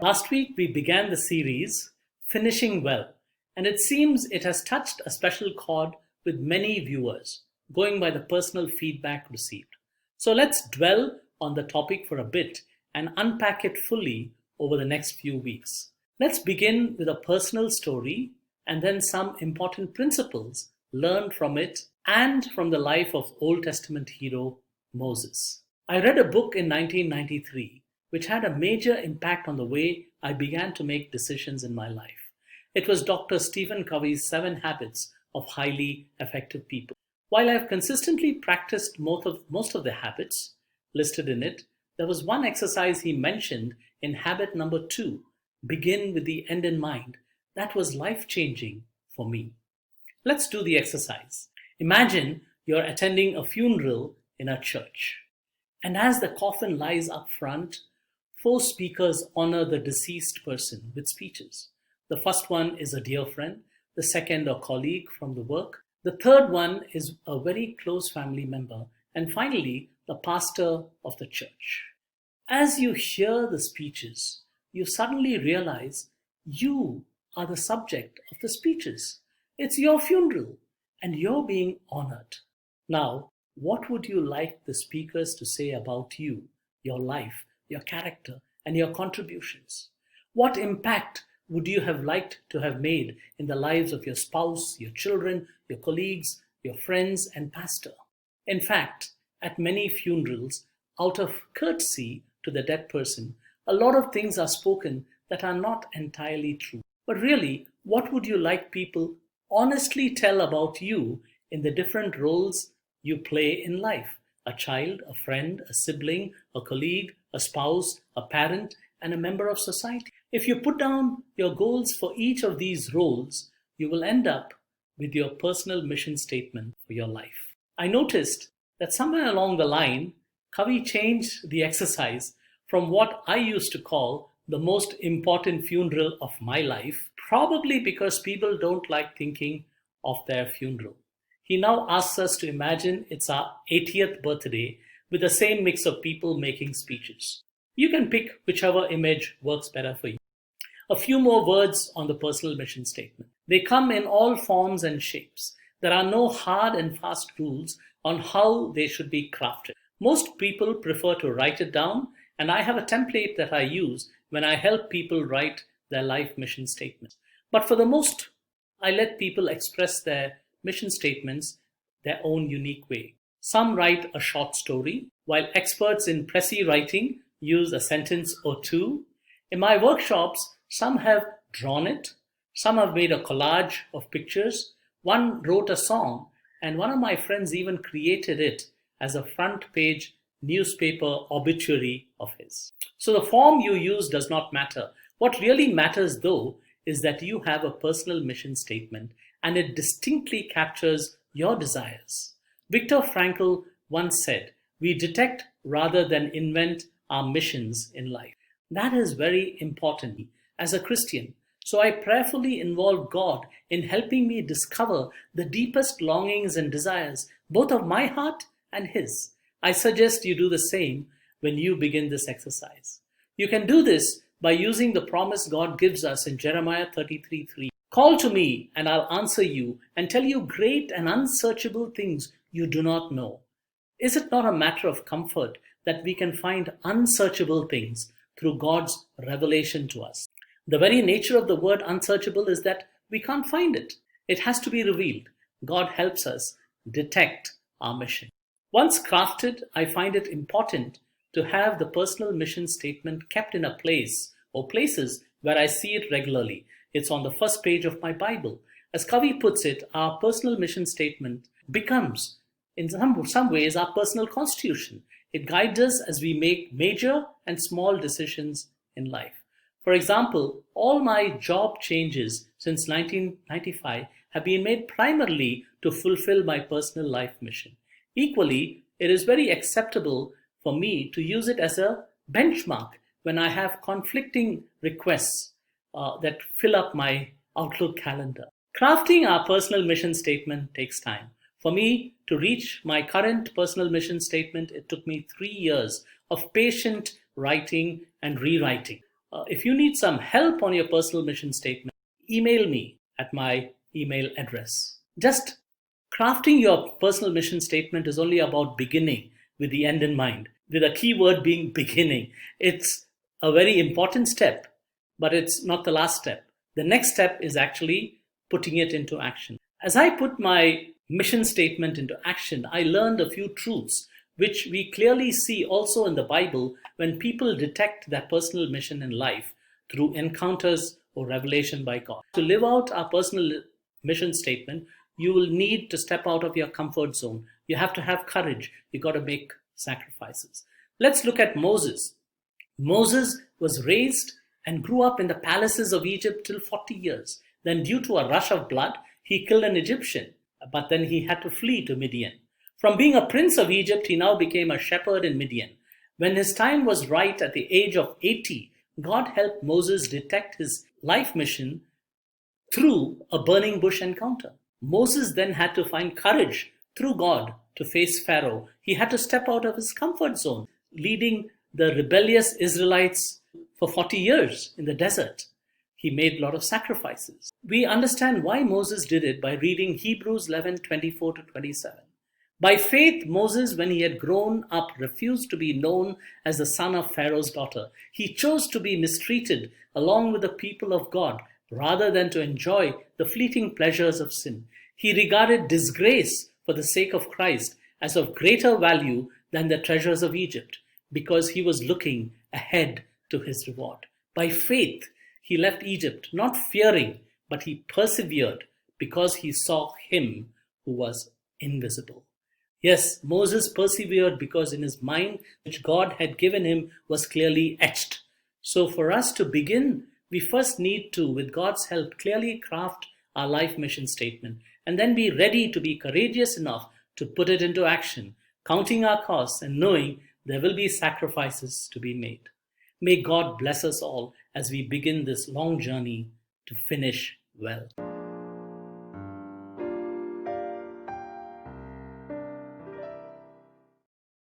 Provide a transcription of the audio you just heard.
Last week, we began the series Finishing Well, and it seems it has touched a special chord with many viewers, going by the personal feedback received. So let's dwell on the topic for a bit and unpack it fully over the next few weeks. Let's begin with a personal story and then some important principles learned from it and from the life of Old Testament hero Moses. I read a book in 1993 which had a major impact on the way I began to make decisions in my life. It was Dr. Stephen Covey's 7 Habits of Highly Effective People. While I have consistently practiced most of the habits listed in it, there was one exercise he mentioned in habit number 2, begin with the end in mind, that was life-changing for me. Let's do the exercise. Imagine you're attending a funeral in a church. And as the coffin lies up front, 4 speakers honor the deceased person with speeches. The first one is a dear friend, the second a colleague from the work, the third one is a very close family member, and finally, the pastor of the church. As you hear the speeches, you suddenly realize you are the subject of the speeches. It's your funeral, and you're being honored. Now, what would you like the speakers to say about you, your life, your character, and your contributions? What impact would you have liked to have made in the lives of your spouse, your children, your colleagues, your friends, and pastor? In fact, at many funerals, out of courtesy to the dead person, a lot of things are spoken that are not entirely true. But really, what would you like people honestly tell about you in the different roles you play in life? A child, a friend, a sibling, a colleague, a spouse, a parent, and a member of society. If you put down your goals for each of these roles, you will end up with your personal mission statement for your life. I noticed that somewhere along the line, Covey changed the exercise from what I used to call the most important funeral of my life, probably because people don't like thinking of their funeral. He now asks us to imagine it's our 80th birthday with the same mix of people making speeches. You can pick whichever image works better for you. A few more words on the personal mission statement. They come in all forms and shapes. There are no hard and fast rules on how they should be crafted. Most people prefer to write it down, and I have a template that I use when I help people write their life mission statements. But for the most, I let people express their mission statements their own unique way. Some write a short story, while experts in précis writing use a sentence or two. In my workshops, some have drawn it, some have made a collage of pictures, one wrote a song, and one of my friends even created it as a front page newspaper obituary of his. So the form you use does not matter. What really matters, though, is that you have a personal mission statement and it distinctly captures your desires. Viktor Frankl once said, "We detect rather than invent our missions in life." That is very important as a Christian. So I prayerfully involve God in helping me discover the deepest longings and desires, both of my heart and His. I suggest you do the same when you begin this exercise. You can do this by using the promise God gives us in Jeremiah 33:3. "Call to me, and I'll answer you and tell you great and unsearchable things you do not know." Is it not a matter of comfort that we can find unsearchable things through God's revelation to us? The very nature of the word unsearchable is that we can't find it. It has to be revealed. God helps us detect our mission. Once crafted, I find it important to have the personal mission statement kept in a place or places where I see it regularly. It's on the first page of my Bible. As Covey puts it, our personal mission statement becomes, in some ways, our personal constitution. It guides us as we make major and small decisions in life. For example, all my job changes since 1995 have been made primarily to fulfill my personal life mission. Equally, it is very acceptable for me to use it as a benchmark when I have conflicting requests that fill up my Outlook calendar. Crafting our personal mission statement takes time. For me to reach my current personal mission statement, it took me 3 years of patient writing and rewriting. If you need some help on your personal mission statement, email me at my email address. Just crafting your personal mission statement is only about beginning with the end in mind, with a key word being beginning. It's a very important step, but it's not the last step. The next step is actually putting it into action. As I put my mission statement into action, I learned a few truths which we clearly see also in the Bible when people detect their personal mission in life through encounters or revelation by God. To live out our personal mission statement, you will need to step out of your comfort zone. You have to have courage. You got to make sacrifices. Let's look at Moses. Moses was raised and grew up in the palaces of Egypt till 40 years. Then, due to a rush of blood, he killed an Egyptian, but then he had to flee to Midian. From being a prince of Egypt, he now became a shepherd in Midian. When his time was right at the age of 80, God helped Moses detect his life mission through a burning bush encounter. Moses then had to find courage through God to face Pharaoh. He had to step out of his comfort zone, leading the rebellious Israelites for 40 years in the desert. He made a lot of sacrifices. We understand why Moses did it by reading Hebrews 11:24 to 27. By faith, Moses, when he had grown up, refused to be known as the son of Pharaoh's daughter. He chose to be mistreated along with the people of God rather than to enjoy the fleeting pleasures of sin. He regarded disgrace for the sake of Christ as of greater value than the treasures of Egypt, because he was looking ahead to his reward. By faith, he left Egypt, not fearing, but he persevered because he saw him who was invisible. Yes, Moses persevered because in his mind, which God had given him, was clearly etched. So for us to begin, we first need to, with God's help, clearly craft our life mission statement and then be ready to be courageous enough to put it into action, counting our costs and knowing there will be sacrifices to be made. May God bless us all as we begin this long journey to finish well.